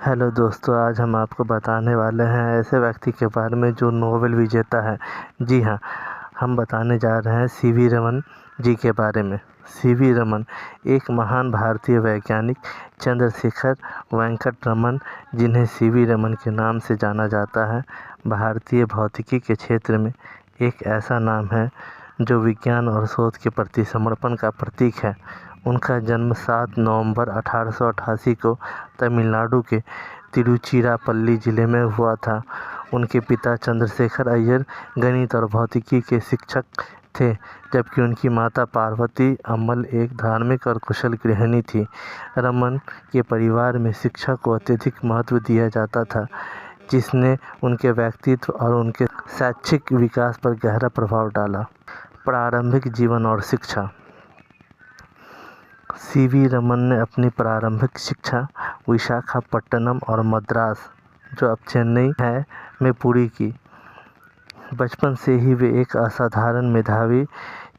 Hello दोस्तों, आज हम आपको बताने वाले हैं ऐसे व्यक्ति के बारे में जो नोबेल विजेता है। जी हाँ, हम बताने जा रहे हैं सीवी रमन जी के बारे में। सीवी रमन एक महान भारतीय वैज्ञानिक चंद्रशेखर वेंकट रमन, जिन्हें सीवी रमन के नाम से जाना जाता है, भारतीय भौतिकी के क्षेत्र में एक ऐसा नाम है जो विज्ञान और शोध के प्रति समर्पण का प्रतीक है। उनका जन्म 7 नवंबर 1888 को तमिलनाडु के तिरुचिरापल्ली जिले में हुआ था। उनके पिता चंद्रशेखर अय्यर गणित और भौतिकी के शिक्षक थे, जबकि उनकी माता पार्वती अम्मल एक धार्मिक और कुशल गृहिणी थी। रमन के परिवार में शिक्षा को अत्यधिक महत्व दिया जाता था, जिसने उनके व्यक्तित्व और उनके शैक्षिक विकास पर गहरा प्रभाव डाला। प्रारंभिक जीवन और शिक्षा। सीवी रमन ने अपनी प्रारंभिक शिक्षा विशाखापट्टनम और मद्रास, जो अब चेन्नई है, में पूरी की। बचपन से ही वे एक असाधारण मेधावी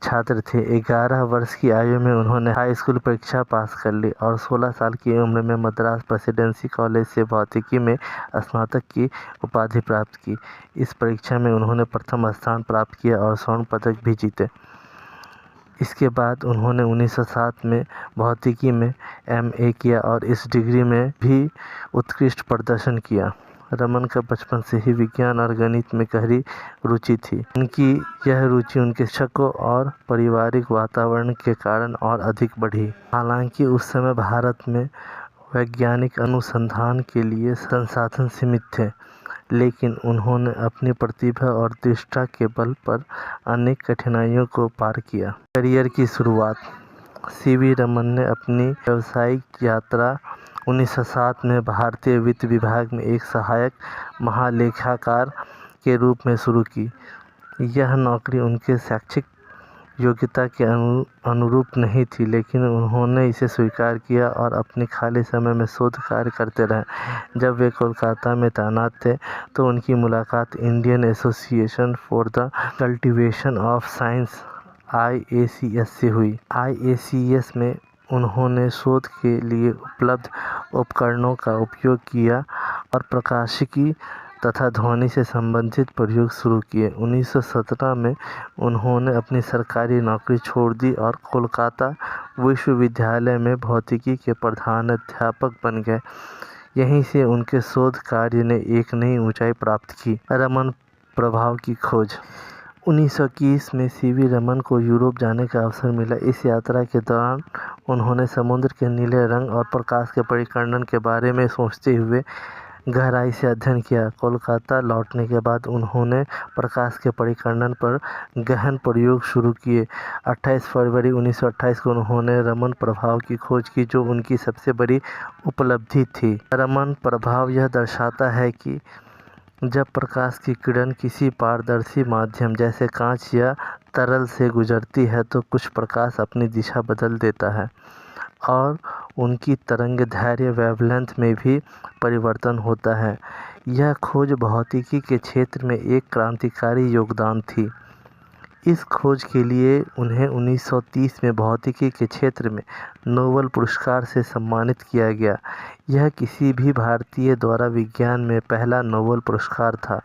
छात्र थे। 11 वर्ष की आयु में उन्होंने हाई स्कूल परीक्षा पास कर ली और 16 साल की उम्र में मद्रास प्रेसिडेंसी कॉलेज से भौतिकी में स्नातक की उपाधि प्राप्त की। इस परीक्षा में उन्होंने प्रथम स्थान प्राप्त किया और स्वर्ण पदक भी जीते। इसके बाद उन्होंने 1907 में भौतिकी में MA किया और इस डिग्री में भी उत्कृष्ट प्रदर्शन किया। रमन का बचपन से ही विज्ञान और गणित में गहरी रुचि थी। उनकी यह रुचि उनके शिक्षकों और पारिवारिक वातावरण के कारण और अधिक बढ़ी। हालांकि उस समय भारत में वैज्ञानिक अनुसंधान के लिए संसाधन सीमित थे, लेकिन उन्होंने अपनी प्रतिभा और दृष्टि के बल पर अनेक कठिनाइयों को पार किया। करियर की शुरुआत। सीवी रमन ने अपनी व्यावसायिक यात्रा 1907 में भारतीय वित्त विभाग में एक सहायक महालेखाकार के रूप में शुरू की। यह नौकरी उनके शैक्षिक योग्यता के अनुरूप नहीं थी, लेकिन उन्होंने इसे स्वीकार किया और अपने खाली समय में शोध कार्य करते रहे। जब वे कोलकाता में तैनात थे तो उनकी मुलाकात Indian association for the cultivation of science IACS से हुई। IACS में उन्होंने शोध के लिए उपलब्ध उपकरणों का उपयोग किया और प्रकाशिकी तथा ध्वनि से संबंधित प्रयोग शुरू किए। 1917 में उन्होंने अपनी सरकारी नौकरी छोड़ दी और कोलकाता विश्वविद्यालय में भौतिकी के प्रधान अध्यापक बन गए। यहीं से उनके शोध कार्य ने एक नई ऊंचाई प्राप्त की। रमन प्रभाव की खोज। 1921 में सीवी रमन को यूरोप जाने का अवसर मिला। इस यात्रा के दौरान उन्होंने समुद्र के नीले रंग और प्रकाश के परिकर्णन के बारे में सोचते हुए गहराई से अध्ययन किया। कोलकाता लौटने के बाद उन्होंने प्रकाश के परिकर्णन पर गहन प्रयोग शुरू किए। 28 फरवरी 1928 को उन्होंने रमन प्रभाव की खोज की, जो उनकी सबसे बड़ी उपलब्धि थी। रमन प्रभाव यह दर्शाता है कि जब प्रकाश की किरण किसी पारदर्शी माध्यम जैसे कांच या तरल से गुजरती है तो कुछ प्रकाश अपनी दिशा बदल देता है और उनकी तरंगदैर्घ्य वेवलेंथ में भी परिवर्तन होता है। यह खोज भौतिकी के क्षेत्र में एक क्रांतिकारी योगदान थी। इस खोज के लिए उन्हें 1930 में भौतिकी के क्षेत्र में नोबेल पुरस्कार से सम्मानित किया गया। यह किसी भी भारतीय द्वारा विज्ञान में पहला नोबेल पुरस्कार था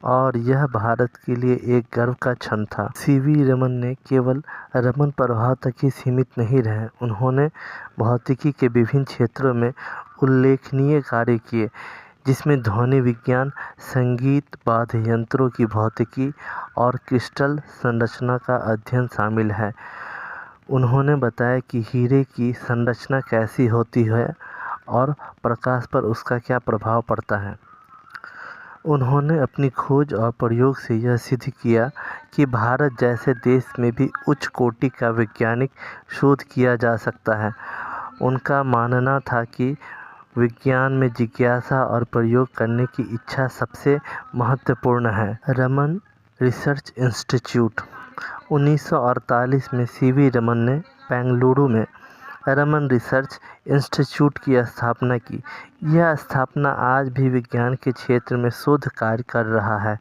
और यह भारत के लिए एक गर्व का क्षण था। सीवी रमन ने केवल रमन प्रभाव तक ही सीमित नहीं रहे। उन्होंने भौतिकी के विभिन्न क्षेत्रों में उल्लेखनीय कार्य किए, जिसमें ध्वनि विज्ञान, संगीत, वाद्य यंत्रों की भौतिकी और क्रिस्टल संरचना का अध्ययन शामिल है। उन्होंने बताया कि हीरे की संरचना कैसी होती है और प्रकाश पर उसका क्या प्रभाव पड़ता है। उन्होंने अपनी खोज और प्रयोग से यह सिद्ध किया कि भारत जैसे देश में भी उच्च कोटि का वैज्ञानिक शोध किया जा सकता है। उनका मानना था कि विज्ञान में जिज्ञासा और प्रयोग करने की इच्छा सबसे महत्वपूर्ण है। Raman research institute. 1948 में सीवी रमन ने बेंगलुरु में रमन रिसर्च इंस्टीट्यूट की स्थापना की। यह स्थापना आज भी विज्ञान के क्षेत्र में शोध कार्य कर रहा है।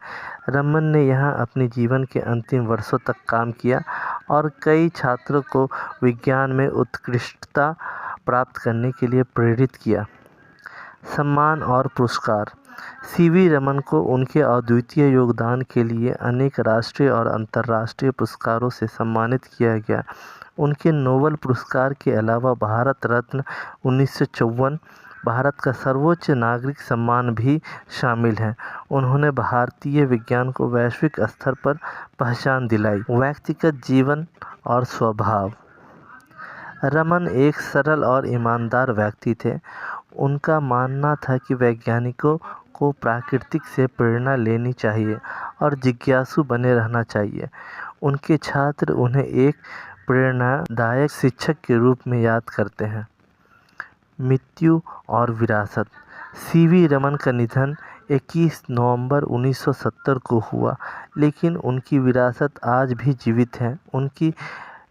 रमन ने यहाँ अपने जीवन के अंतिम वर्षों तक काम किया और कई छात्रों को विज्ञान में उत्कृष्टता प्राप्त करने के लिए प्रेरित किया। सम्मान और पुरस्कार। सीवी रमन को उनके अद्वितीय योगदान के लिए अनेक राष्ट्रीय और अंतर्राष्ट्रीय पुरस्कारों से सम्मानित किया गया। उनके नोबेल पुरस्कार के अलावा भारत रत्न 1954, भारत का सर्वोच्च नागरिक सम्मान भी शामिल है। उन्होंने भारतीय विज्ञान को वैश्विक स्तर पर पहचान दिलाई। व्यक्तिगत जीवन और स्वभाव। रमन एक सरल और ईमानदार व्यक्ति थे। उनका मानना था कि वैज्ञानिकों को प्रकृति से प्रेरणा लेनी चाहिए और जिज्ञासु बने रहना चाहिए। उनके छात्र उन्हें एक प्रेरणादायक शिक्षक के रूप में याद करते हैं। मृत्यु और विरासत। सीवी रमन का निधन 21 नवंबर 1970 को हुआ, लेकिन उनकी विरासत आज भी जीवित है। उनकी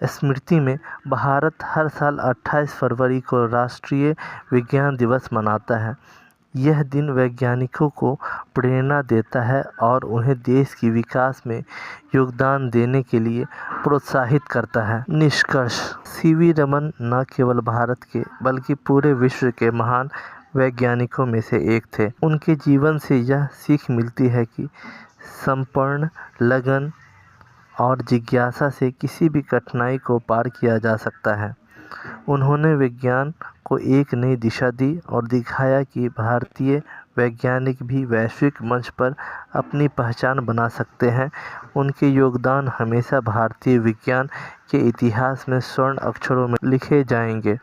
स्मृति में भारत हर साल 28 फरवरी को राष्ट्रीय विज्ञान दिवस मनाता है। यह दिन वैज्ञानिकों को प्रेरणा देता है और उन्हें देश की विकास में योगदान देने के लिए प्रोत्साहित करता है। निष्कर्ष। सीवी रमन न केवल भारत के बल्कि पूरे विश्व के महान वैज्ञानिकों में से एक थे। उनके जीवन से यह सीख मिलती है कि समर्पण, लगन और जिज्ञासा से किसी भी कठिनाई को पार किया जा सकता है। उन्होंने विज्ञान को एक नई दिशा दी और दिखाया कि भारतीय वैज्ञानिक भी वैश्विक मंच पर अपनी पहचान बना सकते हैं। उनके योगदान हमेशा भारतीय विज्ञान के इतिहास में स्वर्ण अक्षरों में लिखे जाएंगे।